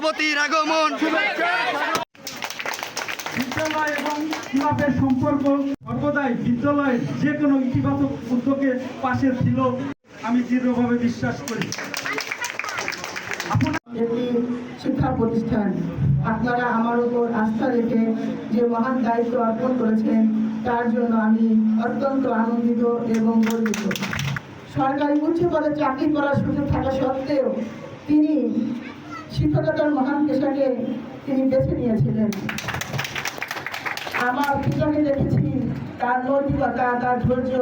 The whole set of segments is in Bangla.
সভাপতির আগমন। বিদ্যালয় এবং ক্লাবের সম্পর্ক সর্বদাই বিদ্যালয়ের যে কোনো ইতিবাচক উদ্যোগের পাশে ছিল, আমি দৃঢ়ভাবে বিশ্বাস করি। একটি শিক্ষা প্রতিষ্ঠান, আপনারা আমার উপর আস্থা রেখে যে মহান দায়িত্ব অর্পণ করেছেন তার জন্য আমি অত্যন্ত আনন্দিত এবং গর্বিত। সরকারি উচ্চ পদে চাকরি করার সুযোগ থাকা সত্ত্বেও তিনি শিক্ষকতার মহান পেশাকে তিনি বেছে নিয়েছিলেন। আমার পিতাকে দেখেছি তার নৈতিকতা, তার ধৈর্য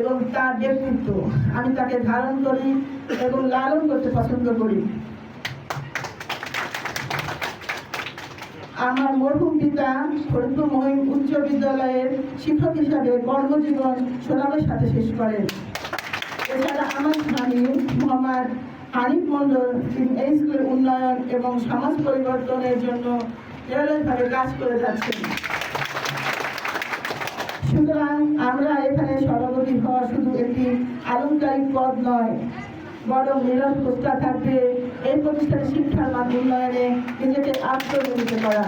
এবং তার ব্যক্তিত্ব। আমি তাকে ধারণ করি এবং লালন করতে পছন্দ করি। আমার মরহুম পিতা ফরিদপুর মহিম উচ্চ বিদ্যালয়ের শিক্ষক হিসাবে কর্মজীবন সুনামের সাথে শেষ করেন। এছাড়া আমার স্বামী মোহাম্মদ হানিফ মন্ডল, তিনি এই স্কুলের উন্নয়ন এবং সমাজ পরিবর্তনের জন্য নিরলসভাবে কাজ করে যাচ্ছেন। সুতরাং আমরা এখানে সভাপতি হওয়া শুধু একটি আলংকারিক পদ নয়, বরং নীরব প্রস্তাব থাকবে এই প্রতিষ্ঠানের শিক্ষার মান উন্নয়নে নিজেকে আত্মনিয়োজিত করা।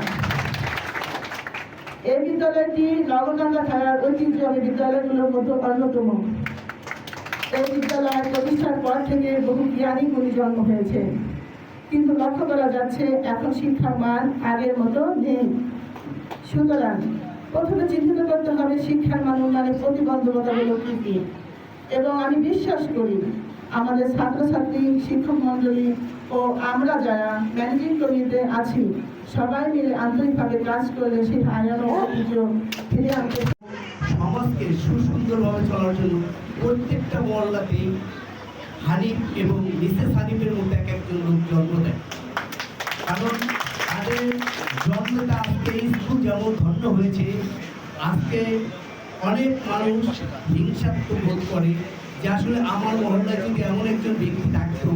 এই বিদ্যালয়টি নগরকান্দা থানার ঐতিহ্যবাহী বিদ্যালয়গুলোর মধ্যে অন্যতম। এই বিদ্যালয় প্রতিষ্ঠার পর থেকে বহু জ্ঞানী গুণী জন্ম হয়েছে, কিন্তু লক্ষ্য করা যাচ্ছে এখন শিক্ষার মান আগের মতো নেই। সুতরাং প্রথমে চিহ্নিত করতে হবে শিক্ষার মান উন্নয়নের প্রতিবন্ধকতাগুলো কি কি, এবং আমি বিশ্বাস করি আমাদের ছাত্রছাত্রী, শিক্ষক মন্ডলী ও আমরা যারা ম্যানেজিং কমিটিতে আছি সবাই মিলে আন্তরিকভাবে কাজ করলে সেই হারানো ঐতিহ্য ফিরে আনতে। সমাজকে সুসুন্দরভাবে চলার জন্য প্রত্যেকটা মহল্লাতে হানিফ এবং মিসেস হানিফের মধ্যে এক একজন লোক জন্ম দেয়। কারণ তাদের জন্মটা আজকে স্কুল যেমন ধন্য হয়েছে, আজকে অনেক মানুষ হিংসাত্মক বোধ করে যে আসলে আমার মহল্লায় যদি এমন একজন ব্যক্তি থাকতো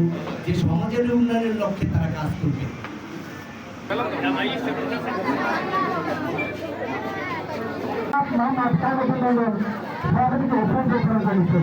যে সমাজের উন্নয়নের লক্ষ্যে তারা কাজ করবে। সভাপতিকে অসংখ্য